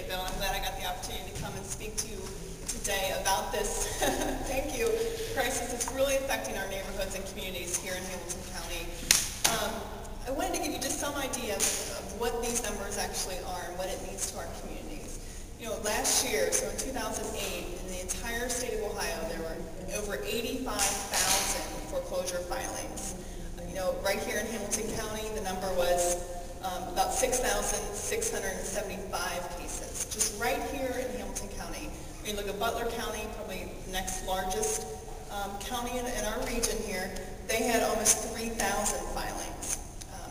it, Bill. I'm glad I got the opportunity to come and speak to you today about this, thank you, crisis that's really affecting our neighborhoods and communities here in Hamilton County. I wanted to give you just some idea of what these numbers actually are and what it means to our communities. You know, last year, so in 2008, in the entire state of Ohio, there were over 85,000 foreclosure filings. You know, right here in Hamilton County, the number was about 6,675 cases, just right here in Hamilton County. When you look at Butler County, probably the next largest county in our region here, they had almost 3,000 filings.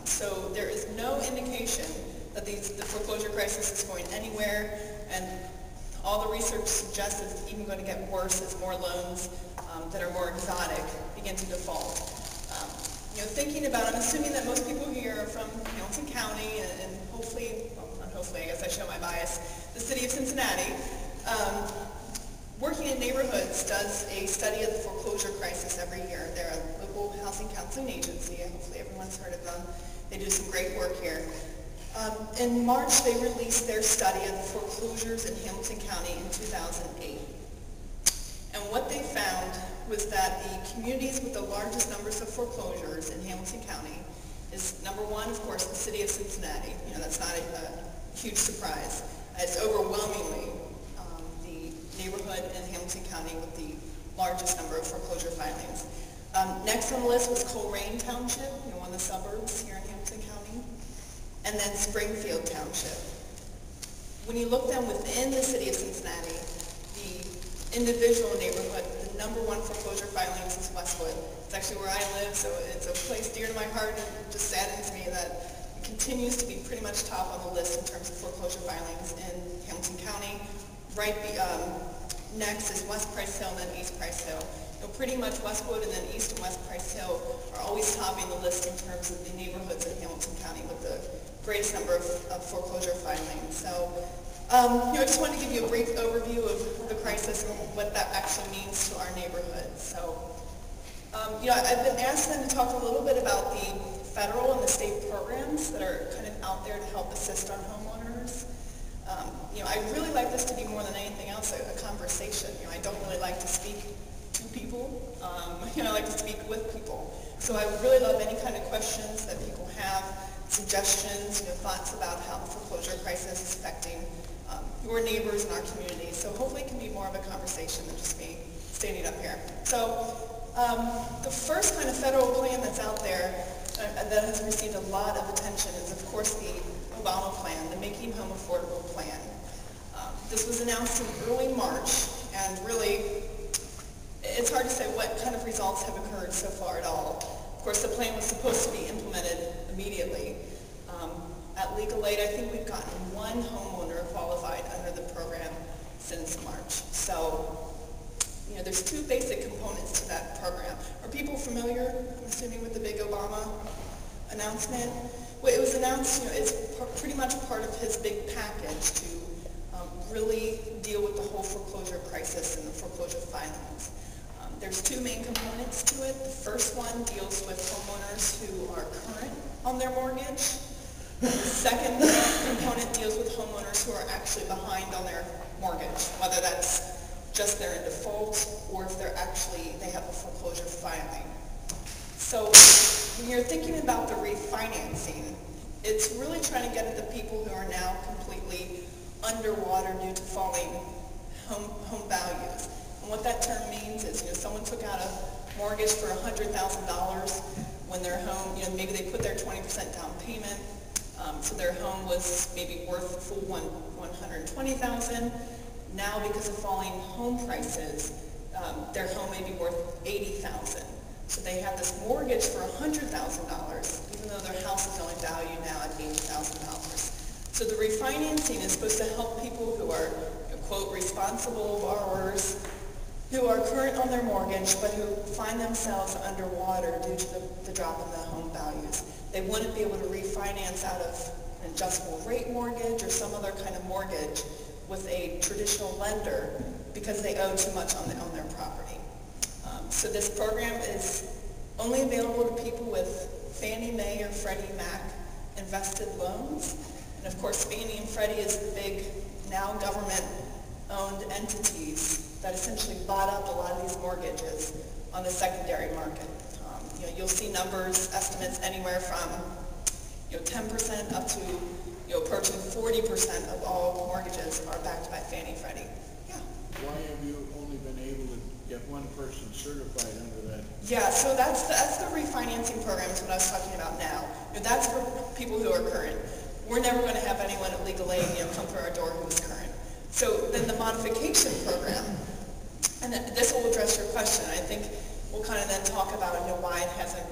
So there is no indication that the foreclosure crisis is going anywhere, and all the research suggests it's even going to get worse as more loans that are more exotic begin to default. You know, thinking about, I'm assuming that most people here are from Hamilton County and hopefully, well, not hopefully, I guess I show my bias, the city of Cincinnati. Working in Neighborhoods does a study of the foreclosure crisis every year. They're a local housing counseling agency, and hopefully everyone's heard of them. They do some great work here. In March, they released their study of the foreclosures in Hamilton County in 2008. And what they found was that the communities with the largest numbers of foreclosures in Hamilton County is, number one, of course, the city of Cincinnati. You know, that's not a huge surprise. It's overwhelmingly the neighborhood in Hamilton County with the largest number of foreclosure filings. Next on the list was Coleraine Township, you know, one of the suburbs here in Hamilton County, and then Springfield Township. When you look down within the city of Cincinnati, the individual neighborhood, the number one foreclosure filings is Westwood. It's actually where I live, so it's a place dear to my heart, and it just saddens me that it continues to be pretty much top on the list in terms of foreclosure filings in Hamilton County. Right next is West Price Hill and then East Price Hill. You know, pretty much Westwood and then East and West Price Hill are always topping the list in terms of the neighborhoods in Hamilton County with the greatest number of foreclosure filings. So, you know, I just wanted to give you a brief overview of the crisis and what that actually means to our neighborhoods. So, you know, I've been asked then to talk a little bit about the federal and the state programs that are kind of out there to help assist our homeowners. You know, I really like this to be more than anything else a conversation. You know, I don't really like to speak to people. You know, I like to speak with people. So I would really love any kind of questions that people have, suggestions, you know, thoughts about how the foreclosure crisis is affecting your neighbors in our community. So hopefully it can be more of a conversation than just me standing up here. So the first kind of federal plan that's out there that has received a lot of attention is, of course, the Obama plan, the Making Home Affordable plan. This was announced in early March, and really, it's hard to say what kind of results have occurred so far at all. Of course, the plan was supposed to be implemented immediately. At Legal Aid, I think we've gotten one homeowner qualified under the program since March. So, you know, there's two basic components to that program. Are people familiar, I'm assuming, with the big Obama announcement? Well, it was announced, you know, it's pretty much part of his big package to really deal with the whole foreclosure crisis and the foreclosure filings. There's two main components to it. The first one deals with homeowners who are current on their mortgage. The second component deals with homeowners who are actually behind on their mortgage, whether that's just they're in default or if they have a foreclosure filing. So when you're thinking about the refinancing, it's really trying to get at the people who are now completely underwater due to falling home values. And what that term means is, you know, someone took out a mortgage for $100,000 when their home, you know, maybe they put their 20% down payment, so their home was maybe worth a full $120,000. Now, because of falling home prices, their home may be worth $80,000. So they have this mortgage for $100,000, even though their house is only valued now at $80,000. So the refinancing is supposed to help people who are, quote, responsible borrowers who are current on their mortgage but who find themselves underwater due to the drop in the home values. They wouldn't be able to refinance out of an adjustable rate mortgage or some other kind of mortgage with a traditional lender because they owe too much on their property. So this program is only available to people with Fannie Mae or Freddie Mac invested loans. And of course, Fannie and Freddie is the big now government-owned entities that essentially bought up a lot of these mortgages on the secondary market. You'll see numbers, estimates anywhere from 10% up to approaching 40% of all mortgages are backed by Fannie Freddie. Yeah. Why have you only been able to get one person certified under that? Yeah, so that's the refinancing program is what I was talking about now. That's for people who are current. We're never going to have anyone at legal aid come through our door who is current. So then the modification program, and this will address your question. I think we'll kind of then talk about why it hasn't,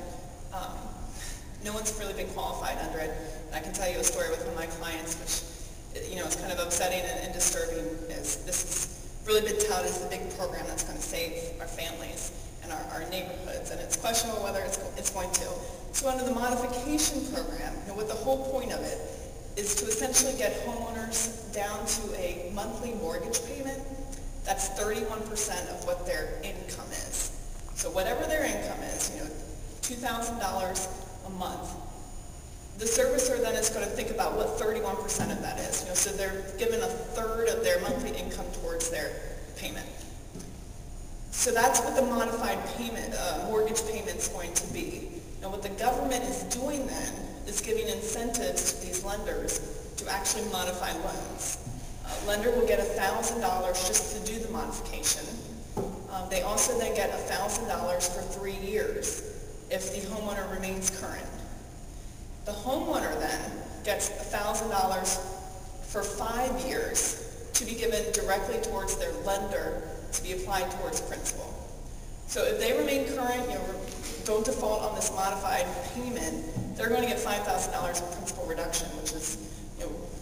no one's really been qualified under it. And I can tell you a story with one of my clients, which is kind of upsetting and disturbing. Is this has really been touted as the big program that's going to save our families and our neighborhoods, and it's questionable whether it's going to. So under the modification program, what the whole point of it is to essentially get homeowners down to a monthly mortgage payment that's 31% of what their income is. So whatever their income is, $2,000 a month, the servicer then is going to think about what 31% of that is. So they're given a third of their monthly income towards their payment. So that's what the modified payment, mortgage payment is going to be. Now what the government is doing then is giving incentives to these lenders to actually modify loans. A lender will get $1,000 just to do the modification. They also then get $1,000 for 3 years if the homeowner remains current. The homeowner then gets $1,000 for 5 years to be given directly towards their lender to be applied towards principal. So if they remain current, don't default on this modified payment, they're going to get $5,000 in principal reduction, which is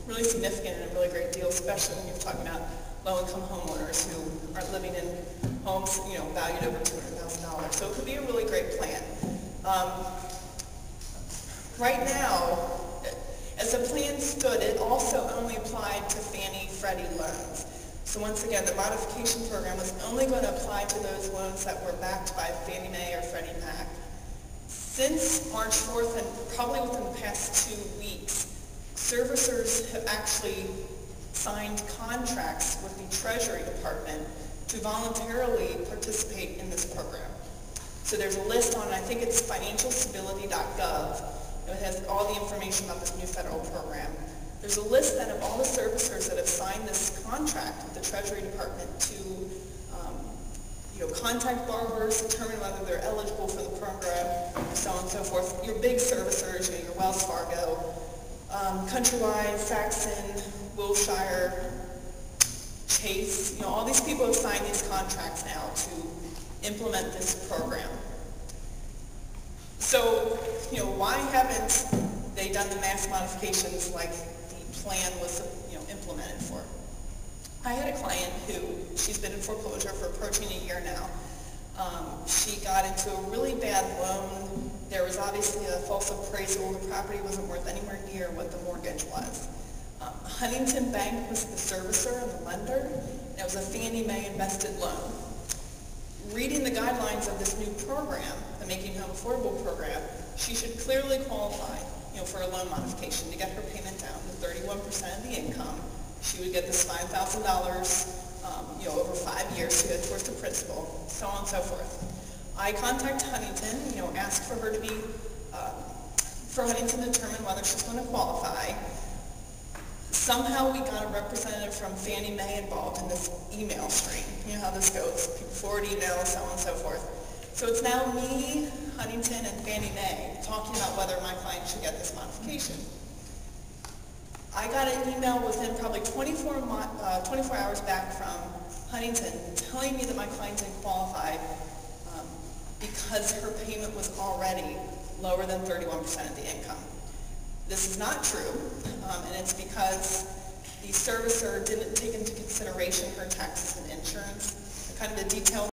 really significant and a really great deal, especially when you're talking about low-income homeowners who are living in homes, valued over $200,000. So it could be a really great plan. Right now, as the plan stood, it also only applied to Fannie Freddie loans. So once again, the modification program was only going to apply to those loans that were backed by Fannie Mae or Freddie Mac. Since March 4th, and probably within the past 2 weeks, servicers have actually signed contracts with the Treasury Department to voluntarily participate in this program. So there's a list on, I think it's financialstability.gov. It has all the information about this new federal program. There's a list then of all the servicers that have signed this contract with the Treasury Department to contact borrowers, determine whether they're eligible for the program, so on and so forth. Your big servicers, your Wells Fargo, Countrywide, Saxon, Wilshire, Chase, all these people have signed these contracts now to implement this program. So, why haven't they done the mass modifications like the plan was, implemented for? I had a client who, she's been in foreclosure for approaching a year now. She got into a really bad loan. There was obviously a false appraisal. The property wasn't worth anywhere near what the mortgage was. Huntington Bank was the servicer and the lender. It was a Fannie Mae invested loan. Reading the guidelines of this new program, the Making Home Affordable program, she should clearly qualify, for a loan modification to get her payment down to 31% of the income. She would get this $5,000, over 5 years to go towards the principal, so on and so forth. I contacted Huntington, asked for her to be, for Huntington to determine whether she's going to qualify. Somehow we got a representative from Fannie Mae involved in this email stream. You know how this goes. People forward emails, so on and so forth. So it's now me, Huntington, and Fannie Mae talking about whether my client should get this modification. I got an email within probably 24 hours back from Huntington telling me that my client didn't qualify because her payment was already lower than 31% of the income. This is not true, and it's because the servicer didn't take into consideration her taxes and insurance. Kind of the detailed